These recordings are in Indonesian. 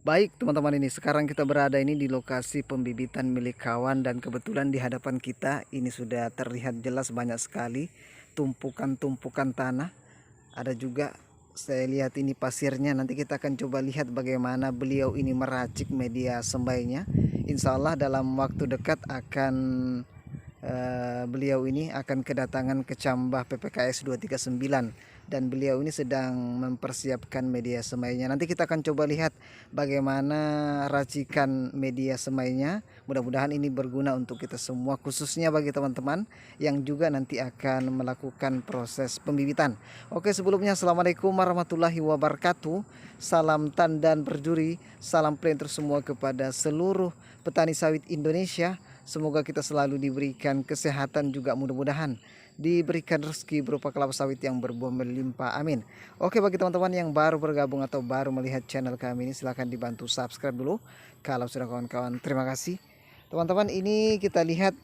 Baik teman-teman, ini sekarang kita berada ini di lokasi pembibitan milik kawan, dan kebetulan di hadapan kita ini sudah terlihat jelas banyak sekali tumpukan-tumpukan tanah. Ada juga saya lihat ini pasirnya. Nanti kita akan coba lihat bagaimana beliau ini meracik media sembainya. Insya Allah dalam waktu dekat akan beliau ini akan kedatangan ke Cambah PPKS 239, dan beliau ini sedang mempersiapkan media semainya. Nanti kita akan coba lihat bagaimana racikan media semainya. Mudah-mudahan ini berguna untuk kita semua, khususnya bagi teman-teman yang juga nanti akan melakukan proses pembibitan. Oke, sebelumnya assalamualaikum warahmatullahi wabarakatuh. Salam tandan berjuri, salam planter semua kepada seluruh petani sawit Indonesia. Semoga kita selalu diberikan kesehatan, juga mudah-mudahan diberikan rezeki berupa kelapa sawit yang berbuah melimpah. Amin. Oke, bagi teman-teman yang baru bergabung atau baru melihat channel kami ini, silahkan dibantu subscribe dulu. Kalau sudah kawan-kawan, terima kasih. Teman-teman, ini kita lihat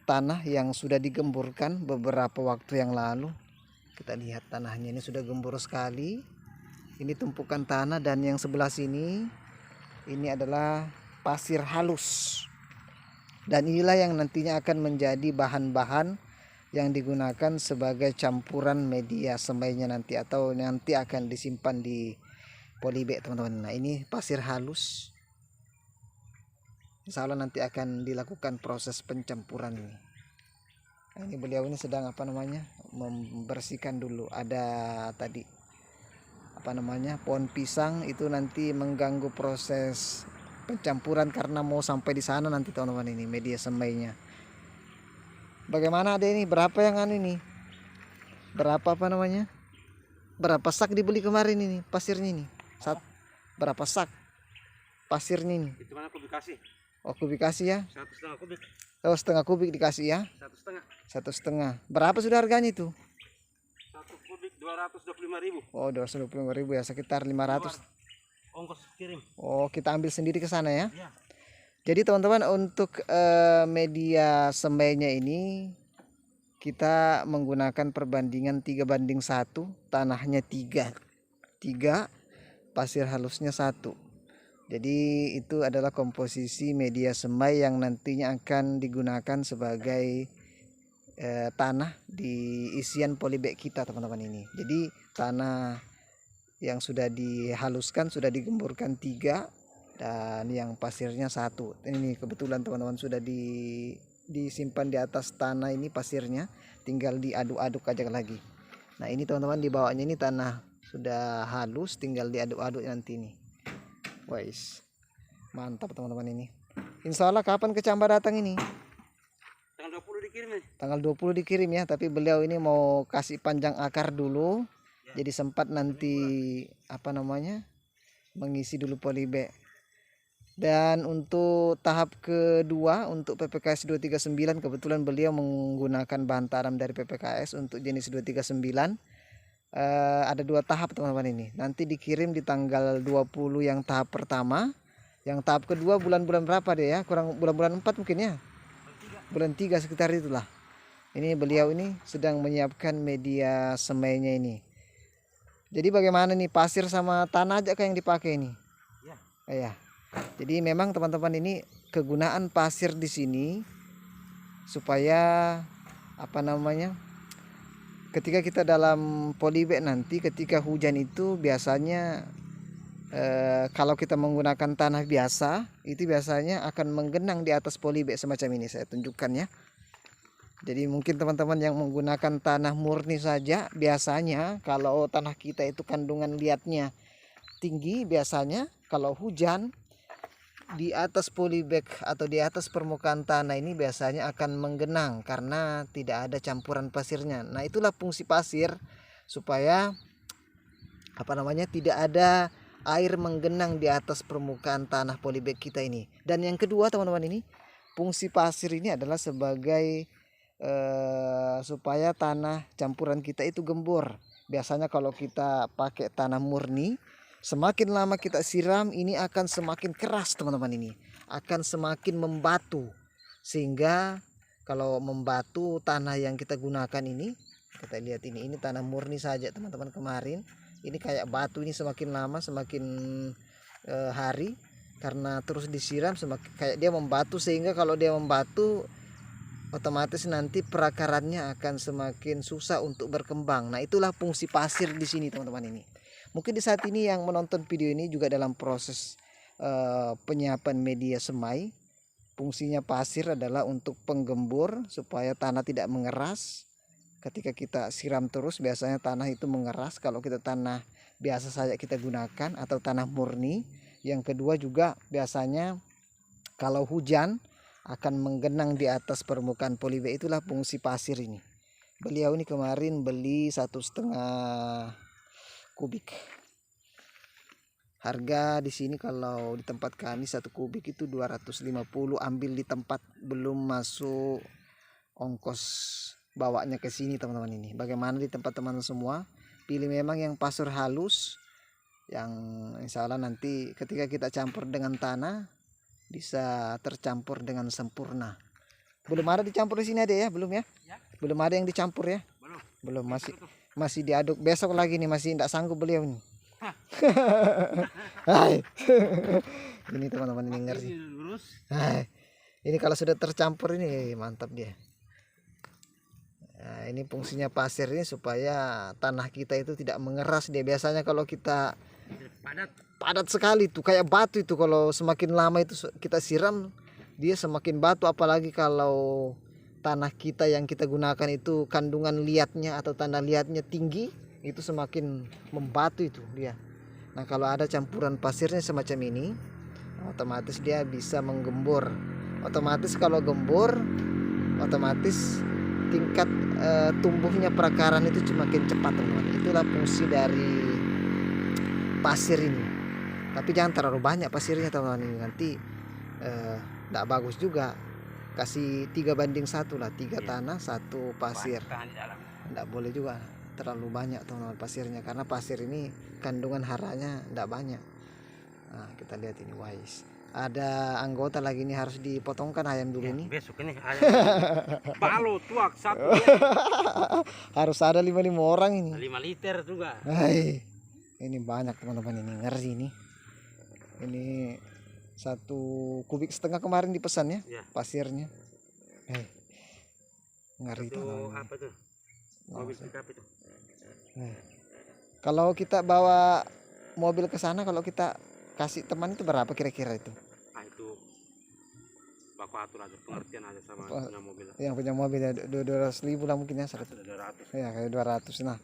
tanah yang sudah digemburkan beberapa waktu yang lalu. Kita lihat tanahnya ini sudah gembur sekali. Ini tumpukan tanah, dan yang sebelah sini ini adalah pasir halus. Dan inilah yang nantinya akan menjadi bahan-bahan yang digunakan sebagai campuran media semainya nanti, atau nanti akan disimpan di polybag teman-teman. Nah, ini pasir halus. Insya Allah nanti akan dilakukan proses pencampuran ini. Nah, ini beliau ini sedang membersihkan dulu. Ada tadi pohon pisang itu nanti mengganggu proses pencampuran karena mau sampai di sana nanti teman-teman. Ini media semainya. Bagaimana ada ini? Berapa yang ini? Berapa sak dibeli kemarin ini pasirnya ini? Berapa sak pasirnya ini? Itu mana kubikasi? Oh, kubikasi ya? 1,5 kubik. Oh, setengah kubik dikasih ya? 1,5. 1,5. Berapa sudah harganya itu? 1 kubik 225.000. Oh, 225.000 ya, sekitar 500. Ongkos kirim. Oh, kita ambil sendiri ke sana ya? Ya. Jadi teman-teman, untuk media semainya ini kita menggunakan perbandingan 3:1. Tanahnya 3, pasir halusnya 1. Jadi itu adalah komposisi media semai yang nantinya akan digunakan sebagai tanah di isian polybag kita teman-teman ini. Jadi tanah yang sudah dihaluskan, sudah digemburkan 3, dan yang pasirnya 1. Ini kebetulan teman-teman sudah disimpan di atas tanah ini pasirnya, tinggal diaduk-aduk aja lagi. Nah, ini teman-teman, di bawahnya ini tanah sudah halus, tinggal diaduk-aduk nanti ini. Wais, mantap teman-teman ini. Insya Allah kapan ke Cambah datang ini? Tanggal 20 dikirim ya? Tanggal 20 dikirim ya, tapi beliau ini mau kasih panjang akar dulu ya. Jadi sempat nanti mengisi dulu polybag. Dan untuk tahap kedua untuk PPKS 239, kebetulan beliau menggunakan bahan tanam dari PPKS untuk jenis 239. Ada 2 tahap teman-teman ini. Nanti dikirim di tanggal 20 yang tahap pertama. Yang tahap kedua bulan-bulan berapa deh ya? Kurang bulan-bulan 4 mungkin ya. Bulan 3 sekitar itulah. Ini beliau ini sedang menyiapkan media semainya ini. Jadi bagaimana nih, pasir sama tanah aja kayak yang dipakai ini? Ya. Ya. Jadi memang teman-teman, ini kegunaan pasir di sini supaya ketika kita dalam polybag nanti, ketika hujan itu biasanya kalau kita menggunakan tanah biasa, itu biasanya akan menggenang di atas polybag semacam ini. Saya tunjukkan ya. Jadi mungkin teman-teman yang menggunakan tanah murni saja, biasanya kalau tanah kita itu kandungan liatnya tinggi, biasanya kalau hujan di atas polybag atau di atas permukaan tanah ini biasanya akan menggenang karena tidak ada campuran pasirnya. Nah, itulah fungsi pasir, supaya tidak ada air menggenang di atas permukaan tanah polybag kita ini. Dan yang kedua teman-teman, ini fungsi pasir ini adalah sebagai supaya tanah campuran kita itu gembur. Biasanya kalau kita pakai tanah murni, semakin lama kita siram, ini akan semakin keras teman-teman, ini akan semakin membatu. Sehingga kalau membatu tanah yang kita gunakan ini, kita lihat ini tanah murni saja teman-teman kemarin. Ini kayak batu, ini semakin lama semakin hari, karena terus disiram semakin kayak dia membatu, sehingga kalau dia membatu otomatis nanti perakarannya akan semakin susah untuk berkembang. Nah, itulah fungsi pasir di sini teman-teman ini. Mungkin di saat ini yang menonton video ini juga dalam proses penyiapan media semai. Fungsinya pasir adalah untuk penggembur supaya tanah tidak mengeras. Ketika kita siram terus biasanya tanah itu mengeras kalau kita tanah biasa saja kita gunakan atau tanah murni. Yang kedua juga biasanya kalau hujan akan menggenang di atas permukaan polybag. Itulah fungsi pasir ini. Beliau ini kemarin beli 1,5 kubik. Harga di sini kalau di tempat kami 1 kubik itu 250, ambil di tempat, belum masuk ongkos bawanya ke sini teman-teman ini. Bagaimana di tempat teman semua? Pilih memang yang pasir halus, yang insya Allah nanti ketika kita campur dengan tanah bisa tercampur dengan sempurna. Belum ada dicampur di sini ada ya? Belum ya? Belum ada yang dicampur ya? Belum, masih diaduk. Besok lagi nih, masih tidak sanggup beliau nih. Hai. Ini teman-teman ini ngeri. Hai. Ini kalau sudah tercampur ini mantap dia. Nah, ini fungsinya pasir ini supaya tanah kita itu tidak mengeras. Dia biasanya kalau kita padat sekali tuh kayak batu itu, kalau semakin lama itu kita siram dia semakin batu, apalagi kalau tanah kita yang kita gunakan itu kandungan liatnya atau tanah liatnya tinggi, itu semakin membatu itu dia. Nah, kalau ada campuran pasirnya semacam ini otomatis dia bisa menggembur. Otomatis kalau gembur otomatis tingkat tumbuhnya perakaran itu semakin cepat teman-teman. Itulah fungsi dari pasir ini. Tapi jangan terlalu banyak pasirnya teman-teman ini, nanti tidak bagus juga. Kasih 3:1 lah, 3 tanah 1 pasir. Tidak boleh juga terlalu banyak teman-teman pasirnya, karena pasir ini kandungan haranya tidak banyak. Nah, kita lihat ini wise. Ada anggota lagi ini harus dipotongkan ayam dulu ini. Besok ini ayam. Balo tuak satu. Harus ada 5 orang ini. 5 liter juga. Hai. Ini banyak teman-teman ini, ngeri ini. Ini 1,5 kubik kemarin dipesan ya, pasirnya. Ngeri Itu teman-teman. apa tuh? Mobil pickup itu. Kalau kita bawa mobil ke sana, kalau kita kasih teman itu berapa kira-kira itu? Ah, itu baku atur aja, pengertian aja sama punya mobil. Yang punya mobil ya 200.000 lah mungkin ya, 100. 200. Ya kayak 200. Nah,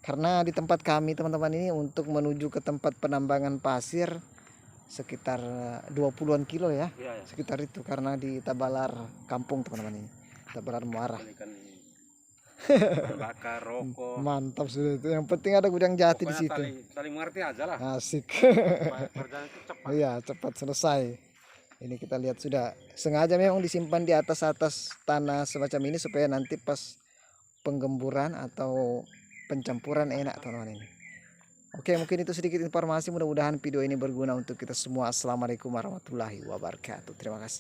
karena di tempat kami teman-teman ini untuk menuju ke tempat penambangan pasir sekitar 20-an kilo ya. Iya. Sekitar itu, karena di Tabalar kampung teman-teman ini. Tabalar Muara. Bakar rokok. Mantap sudah itu. Yang penting ada gudang jati di situ. Saling mengerti aja lah. Asik. Kerjaan itu cepat. Iya, cepat selesai. Ini kita lihat sudah sengaja memang disimpan di atas tanah semacam ini supaya nanti pas penggemburan atau pencampuran enak teman-teman ini. Oke, mungkin itu sedikit informasi, mudah-mudahan video ini berguna untuk kita semua. Assalamualaikum warahmatullahi wabarakatuh. Terima kasih.